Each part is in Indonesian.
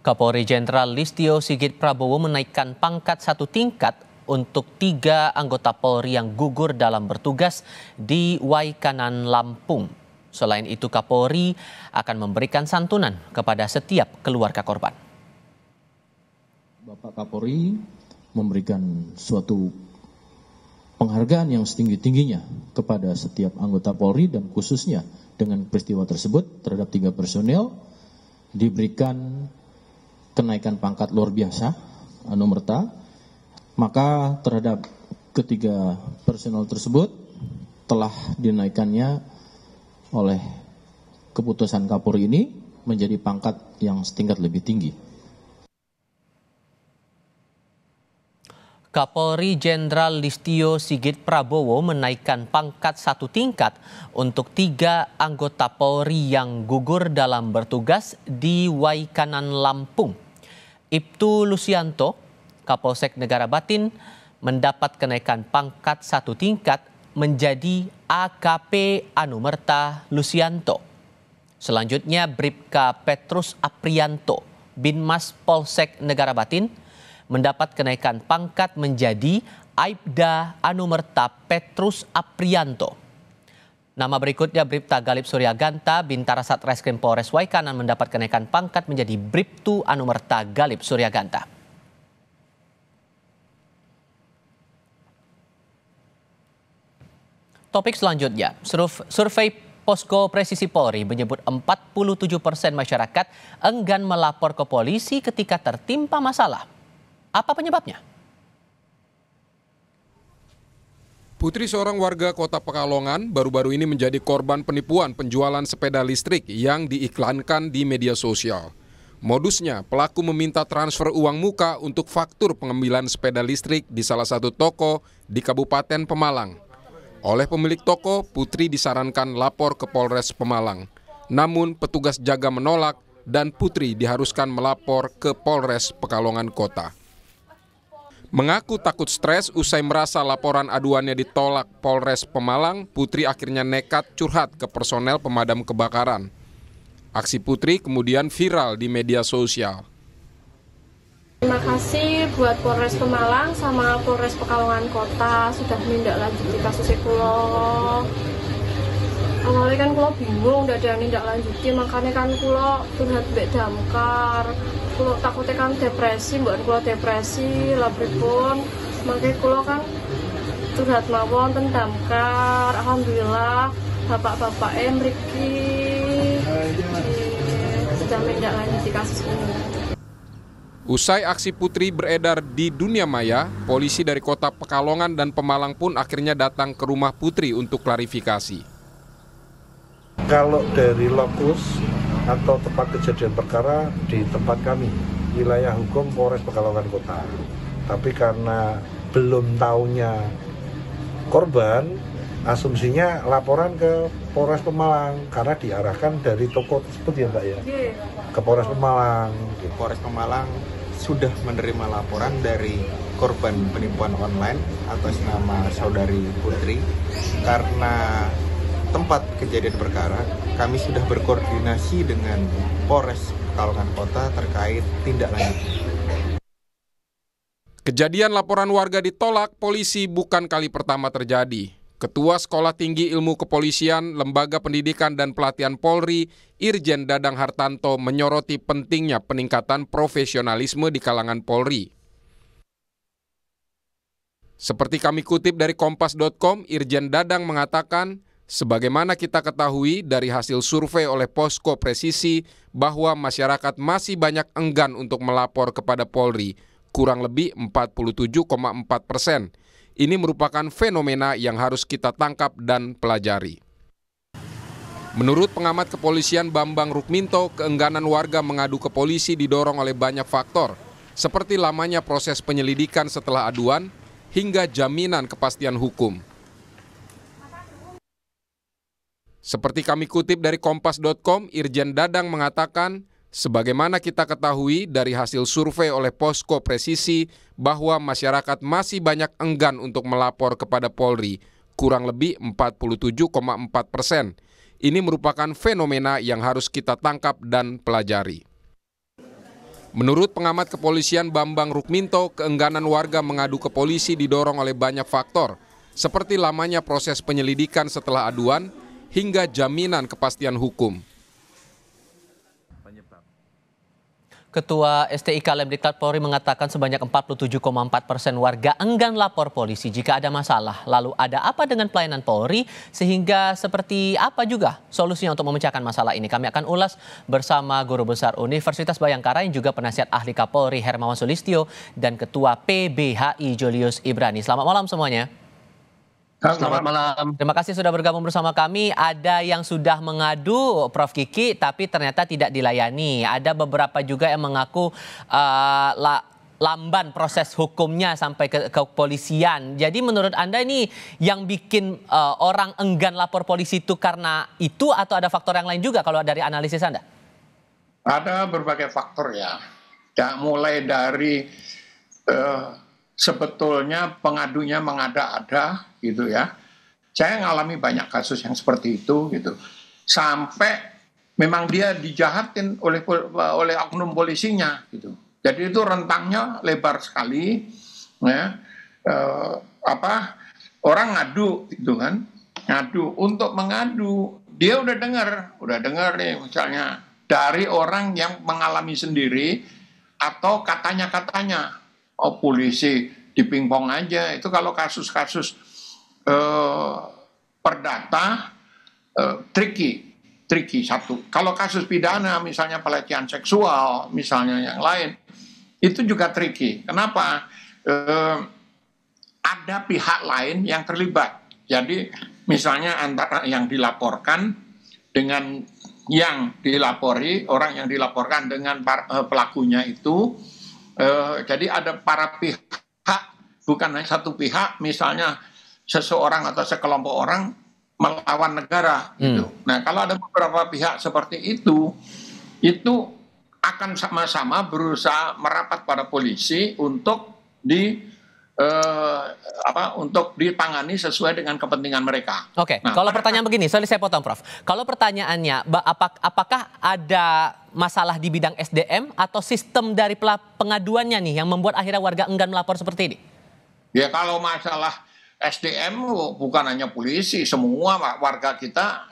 Kapolri Jenderal Listio Sigit Prabowo menaikkan pangkat satu tingkat untuk 3 anggota Polri yang gugur dalam bertugas di Waikanan, Lampung. Selain itu, Kapolri akan memberikan santunan kepada setiap keluarga korban. Bapak Kapolri memberikan suatu penghargaan yang setinggi-tingginya kepada setiap anggota Polri dan khususnya dengan peristiwa tersebut terhadap 3 personel diberikan kenaikan pangkat luar biasa anumerta, maka terhadap ketiga personel tersebut telah dinaikannya oleh keputusan Kapolri ini menjadi pangkat yang setingkat lebih tinggi. Kapolri Jenderal Listio Sigit Prabowo menaikkan pangkat satu tingkat untuk 3 anggota Polri yang gugur dalam bertugas di Waikanan, Lampung. Ibtu Lusianto, Kapolsek Negara Batin, mendapat kenaikan pangkat satu tingkat menjadi AKP Anumerta Lusianto. Selanjutnya Bribka Petrus Aprianto, Binmas Polsek Negara Batin, mendapat kenaikan pangkat menjadi Aibda Anumerta Petrus Aprianto. Nama berikutnya Bribta Galip Suryaganta, Bintara Satreskrim Polres Waikanan, mendapat kenaikan pangkat menjadi Bribtu Anumerta Galip Suryaganta. Topik selanjutnya, survei Posko Presisi Polri menyebut 47% masyarakat enggan melapor ke polisi ketika tertimpa masalah. Apa penyebabnya? Putri seorang warga Kota Pekalongan baru-baru ini menjadi korban penipuan penjualan sepeda listrik yang diiklankan di media sosial. Modusnya, pelaku meminta transfer uang muka untuk faktur pengambilan sepeda listrik di salah satu toko di Kabupaten Pemalang. Oleh pemilik toko, Putri disarankan lapor ke Polres Pemalang. Namun petugas jaga menolak dan Putri diharuskan melapor ke Polres Pekalongan Kota. Mengaku takut stres usai merasa laporan aduannya ditolak Polres Pemalang, Putri akhirnya nekat curhat ke personel pemadam kebakaran. Aksi Putri kemudian viral di media sosial. Terima kasih buat Polres Pemalang sama Polres Pekalongan Kota sudah menindaklanjuti kasus kulo. Awalnya kan kulo bingung, udah ada nindaklanjuti, makanya kan kulo curhat mbek damkar. Kulo takutnya kan depresi, bukan kulo depresi, labripun. Makanya kulo kan curhat mawon ten damkar. Alhamdulillah bapak-bapak mriki sudah menindaklanjuti kasus ini. Usai aksi Putri beredar di dunia maya, polisi dari Kota Pekalongan dan Pemalang pun akhirnya datang ke rumah Putri untuk klarifikasi. Kalau dari lokus atau tempat kejadian perkara di tempat kami, wilayah hukum Polres Pekalongan Kota. Tapi karena belum tahunya korban, asumsinya laporan ke Polres Pemalang karena diarahkan dari toko tersebut ya Mbak ya, ke Polres Pemalang. Polres Pemalang sudah menerima laporan dari korban penipuan online atas nama saudari Putri. Karena tempat kejadian perkara, kami sudah berkoordinasi dengan Polres Pekalongan Kota terkait tindak lanjut. Kejadian laporan warga ditolak polisi bukan kali pertama terjadi. Ketua Sekolah Tinggi Ilmu Kepolisian, Lembaga Pendidikan dan Pelatihan Polri, Irjen Dadang Hartanto, menyoroti pentingnya peningkatan profesionalisme di kalangan Polri. Seperti kami kutip dari Kompas.com, Irjen Dadang mengatakan, sebagaimana kita ketahui dari hasil survei oleh Posko Presisi bahwa masyarakat masih banyak enggan untuk melapor kepada Polri, kurang lebih 47,4%. Ini merupakan fenomena yang harus kita tangkap dan pelajari. Menurut pengamat kepolisian Bambang Rukminto, keengganan warga mengadu ke polisi didorong oleh banyak faktor, seperti lamanya proses penyelidikan setelah aduan, hingga jaminan kepastian hukum. Seperti kami kutip dari Kompas.com, Irjen Dadang mengatakan, sebagaimana kita ketahui dari hasil survei oleh Posko Presisi bahwa masyarakat masih banyak enggan untuk melapor kepada Polri, kurang lebih 47,4%. Ini merupakan fenomena yang harus kita tangkap dan pelajari. Menurut pengamat kepolisian Bambang Rukminto, keengganan warga mengadu ke polisi didorong oleh banyak faktor, seperti lamanya proses penyelidikan setelah aduan hingga jaminan kepastian hukum. Ketua STIK Lemdiklat Polri mengatakan sebanyak 47,4% warga enggan lapor polisi jika ada masalah. Lalu ada apa dengan pelayanan Polri sehingga seperti apa juga solusinya untuk memecahkan masalah ini? Kami akan ulas bersama Guru Besar Universitas Bhayangkara yang juga penasihat ahli Kapolri Hermawan Sulistyo dan Ketua PBHI Julius Ibrani. Selamat malam semuanya. Selamat malam. Terima kasih sudah bergabung bersama kami. Ada yang sudah mengadu, Prof. Kiki, tapi ternyata tidak dilayani. Ada beberapa juga yang mengaku lamban proses hukumnya sampai ke kepolisian. Jadi menurut Anda ini yang bikin orang enggan lapor polisi itu karena itu atau ada faktor yang lain juga kalau dari analisis Anda? Ada berbagai faktor ya. Mulai dari sebetulnya pengadunya mengada-ada gitu ya. Saya ngalami banyak kasus yang seperti itu gitu. Sampai memang dia dijahatin oleh oknum polisinya gitu. Jadi itu rentangnya lebar sekali ya. Orang ngadu gitu kan. Ngadu, untuk mengadu dia udah dengar nih misalnya dari orang yang mengalami sendiri atau katanya polisi dipingpong aja. Itu kalau kasus-kasus perdata tricky satu. Kalau kasus pidana misalnya pelecehan seksual, misalnya yang lain, itu juga tricky. Kenapa? Ada pihak lain yang terlibat. Jadi misalnya antara yang dilaporkan dengan yang dilapori, orang yang dilaporkan dengan pelakunya itu, jadi ada para pihak, bukan hanya satu pihak, misalnya seseorang atau sekelompok orang melawan negara. Gitu. Nah, kalau ada beberapa pihak seperti itu akan sama-sama berusaha merapat pada polisi untuk untuk ditangani sesuai dengan kepentingan mereka. Oke, nah, kalau pertanyaan begini, sorry saya potong Prof. Kalau pertanyaannya, apakah ada masalah di bidang SDM atau sistem dari pengaduannya nih yang membuat akhirnya warga enggan melapor seperti ini? Ya kalau masalah SDM bukan hanya polisi, semua warga kita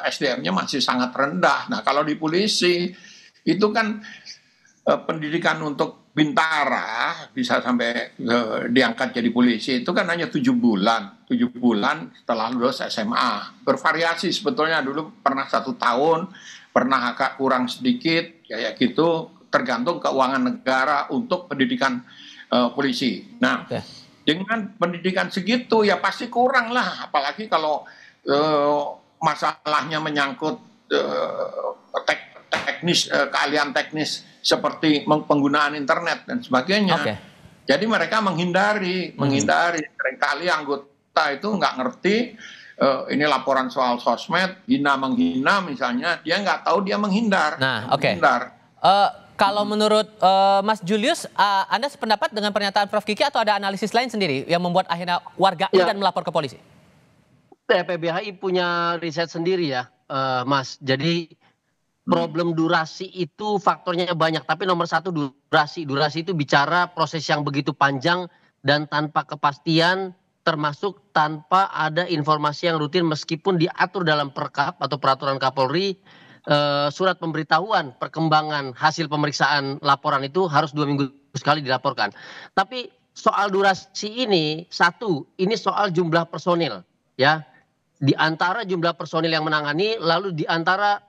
SDM-nya masih sangat rendah. Nah kalau di polisi itu kan pendidikan untuk bintara bisa sampai diangkat jadi polisi itu kan hanya 7 bulan. 7 bulan setelah lulus SMA. Bervariasi sebetulnya, dulu pernah 1 tahun, pernah agak kurang sedikit, kayak gitu, tergantung keuangan negara untuk pendidikan polisi. Nah, dengan pendidikan segitu ya pasti kurang lah, apalagi kalau masalahnya menyangkut teknis, keahlian teknis seperti penggunaan internet dan sebagainya. Jadi mereka menghindari. Seringkali anggota itu nggak ngerti ini laporan soal sosmed, hina-menghina misalnya, dia nggak tahu, dia menghindar. Nah, kalau menurut Mas Julius, Anda sependapat dengan pernyataan Prof. Kiki atau ada analisis lain sendiri yang membuat akhirnya warga enggan melapor ke polisi? PBHI punya riset sendiri ya, Mas. Jadi problem durasi itu faktornya banyak, tapi nomor satu durasi. Durasi itu bicara proses yang begitu panjang dan tanpa kepastian, termasuk tanpa ada informasi yang rutin meskipun diatur dalam perkap atau peraturan Kapolri. Surat pemberitahuan perkembangan hasil pemeriksaan laporan itu harus 2 minggu sekali dilaporkan. Tapi soal durasi ini, satu, ini soal jumlah personil ya. Di antara jumlah personil yang menangani, lalu di antara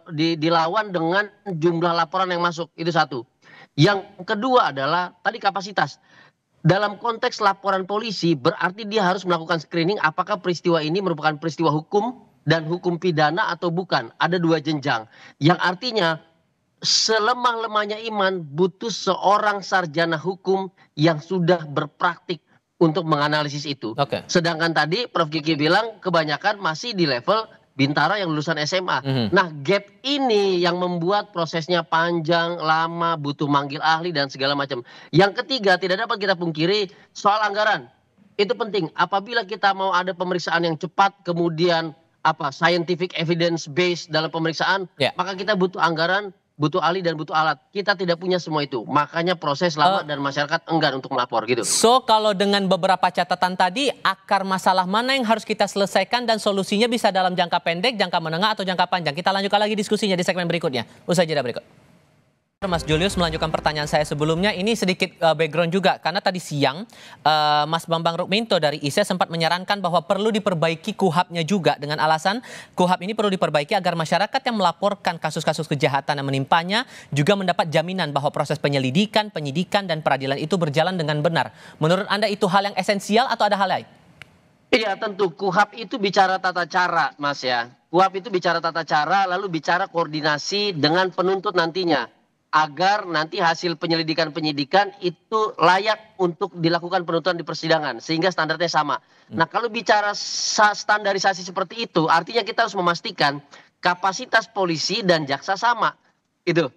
dilawan dengan jumlah laporan yang masuk, itu satu. Yang kedua adalah tadi kapasitas. Dalam konteks laporan polisi berarti dia harus melakukan screening apakah peristiwa ini merupakan peristiwa hukum dan hukum pidana atau bukan. Ada 2 jenjang. Yang artinya selemah-lemahnya iman butuh seorang sarjana hukum yang sudah berpraktik untuk menganalisis itu. Sedangkan tadi Prof. Kiki bilang kebanyakan masih di level bintara yang lulusan SMA. Nah gap ini yang membuat prosesnya panjang, lama, butuh manggil ahli dan segala macam. Yang ketiga tidak dapat kita pungkiri soal anggaran. Itu penting. Apabila kita mau ada pemeriksaan yang cepat, kemudian scientific evidence based dalam pemeriksaan, maka kita butuh anggaran butuh ahli dan butuh alat. Kita tidak punya semua itu. Makanya proses lama dan masyarakat enggan untuk melapor gitu. So kalau dengan beberapa catatan tadi, akar masalah mana yang harus kita selesaikan dan solusinya bisa dalam jangka pendek, jangka menengah atau jangka panjang? Kita lanjutkan lagi diskusinya di segmen berikutnya. Usai jeda berikut. Mas Julius melanjutkan pertanyaan saya sebelumnya, ini sedikit background juga karena tadi siang Mas Bambang Rukminto dari ISE sempat menyarankan bahwa perlu diperbaiki KUHAP-nya juga dengan alasan KUHAP ini perlu diperbaiki agar masyarakat yang melaporkan kasus-kasus kejahatan yang menimpanya juga mendapat jaminan bahwa proses penyelidikan, penyidikan dan peradilan itu berjalan dengan benar. Menurut Anda itu hal yang esensial atau ada hal lain? Iya tentu, KUHAP itu bicara tata cara Mas ya. KUHAP itu bicara tata cara lalu bicara koordinasi dengan penuntut nantinya. Agar nanti hasil penyelidikan-penyidikan itu layak untuk dilakukan penuntutan di persidangan. Sehingga standarnya sama. Nah kalau bicara standarisasi seperti itu, artinya kita harus memastikan kapasitas polisi dan jaksa sama. Itu.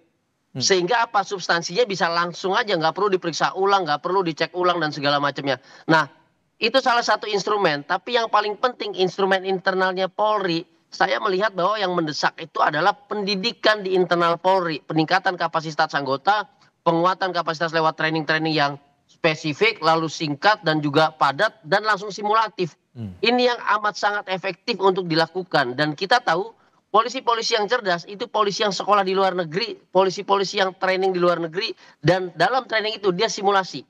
Sehingga apa, substansinya bisa langsung aja, nggak perlu diperiksa ulang, nggak perlu dicek ulang dan segala macamnya. Nah itu salah satu instrumen. Tapi yang paling penting instrumen internalnya Polri, saya melihat bahwa yang mendesak itu adalah pendidikan di internal Polri, peningkatan kapasitas anggota, penguatan kapasitas lewat training-training yang spesifik, lalu singkat dan juga padat dan langsung simulatif. Ini yang amat sangat efektif untuk dilakukan dan kita tahu polisi-polisi yang cerdas itu polisi yang sekolah di luar negeri, polisi-polisi yang training di luar negeri dan dalam training itu dia simulasi.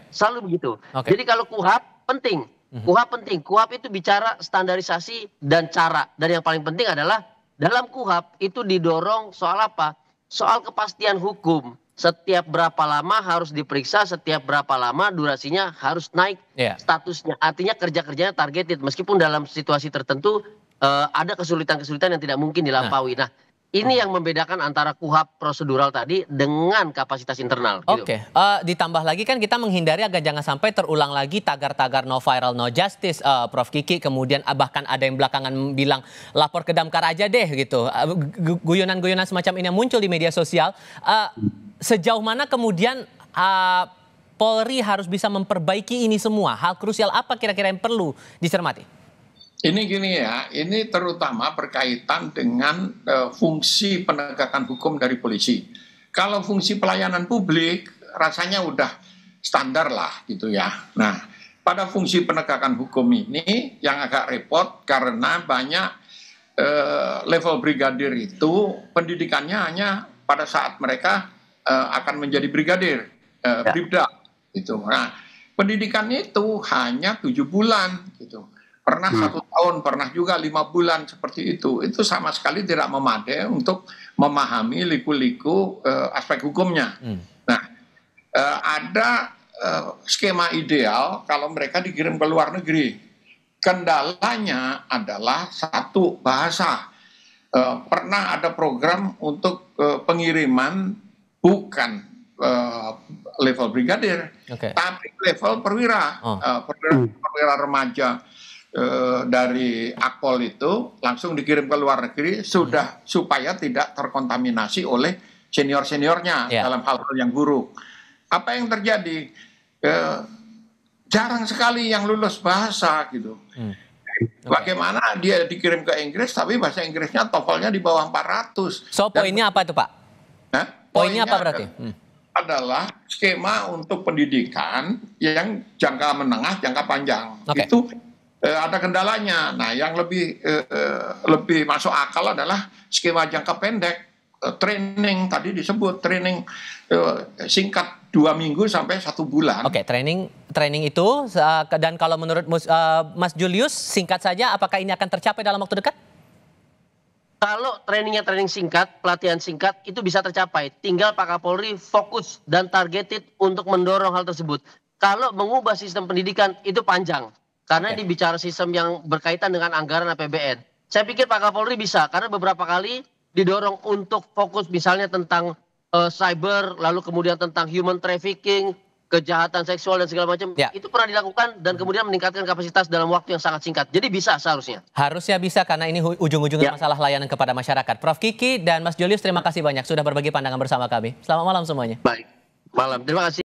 Selalu begitu. Jadi kalau KUHAP penting. KUHAP penting. KUHAP itu bicara standarisasi dan cara. Dan yang paling penting adalah dalam KUHAP itu didorong soal apa? Soal kepastian hukum. Setiap berapa lama harus diperiksa, setiap berapa lama durasinya harus naik statusnya. Artinya kerja-kerjanya targeted. Meskipun dalam situasi tertentu ada kesulitan-kesulitan yang tidak mungkin dilampaui. Nah ini yang membedakan antara KUHAP prosedural tadi dengan kapasitas internal. Oke, ditambah lagi kan kita menghindari agar jangan sampai terulang lagi tagar-tagar no viral no justice, Prof Kiki. Kemudian bahkan ada yang belakangan bilang lapor ke Damkar aja deh gitu. Guyonan-guyonan semacam ini yang muncul di media sosial. Sejauh mana kemudian Polri harus bisa memperbaiki ini semua? Hal krusial apa kira-kira yang perlu dicermati? Ini gini ya, ini terutama berkaitan dengan fungsi penegakan hukum dari polisi. Kalau fungsi pelayanan publik rasanya udah standar lah gitu ya. Nah, pada fungsi penegakan hukum ini yang agak repot karena banyak level brigadir itu pendidikannya hanya pada saat mereka akan menjadi brigadir, bribda gitu. Nah, pendidikannya itu hanya 7 bulan gitu. Pernah 1 tahun, pernah juga 5 bulan seperti itu. Itu sama sekali tidak memadai untuk memahami liku-liku aspek hukumnya. Nah, ada skema ideal kalau mereka dikirim ke luar negeri. Kendalanya adalah satu, bahasa. Pernah ada program untuk pengiriman bukan level brigadir, tapi level perwira, perwira remaja. Dari Akpol itu langsung dikirim ke luar negeri supaya tidak terkontaminasi oleh senior-seniornya dalam hal-hal yang buruk. Apa yang terjadi? Jarang sekali yang lulus bahasa gitu. Bagaimana dia dikirim ke Inggris tapi bahasa Inggrisnya TOEFL-nya di bawah 400. So poinnya apa itu Pak? Poinnya apa berarti? Adalah skema untuk pendidikan yang jangka menengah, jangka panjang. Itu ada kendalanya. Nah, yang lebih masuk akal adalah skema jangka pendek, training tadi disebut training singkat 2 minggu sampai 1 bulan. Training itu dan kalau menurut Mas Julius singkat saja, apakah ini akan tercapai dalam waktu dekat? Kalau trainingnya training singkat, pelatihan singkat itu bisa tercapai. Tinggal Pak Kapolri fokus dan targeted untuk mendorong hal tersebut. Kalau mengubah sistem pendidikan itu panjang. Karena ini bicara sistem yang berkaitan dengan anggaran APBN. Saya pikir Pak Kapolri bisa, karena beberapa kali didorong untuk fokus misalnya tentang cyber, lalu kemudian tentang human trafficking, kejahatan seksual dan segala macam. Itu pernah dilakukan dan kemudian meningkatkan kapasitas dalam waktu yang sangat singkat. Jadi bisa seharusnya. Harusnya bisa karena ini ujung-ujungnya masalah layanan kepada masyarakat. Prof Kiki dan Mas Julius terima kasih banyak sudah berbagi pandangan bersama kami. Selamat malam semuanya. Baik, malam. Terima kasih.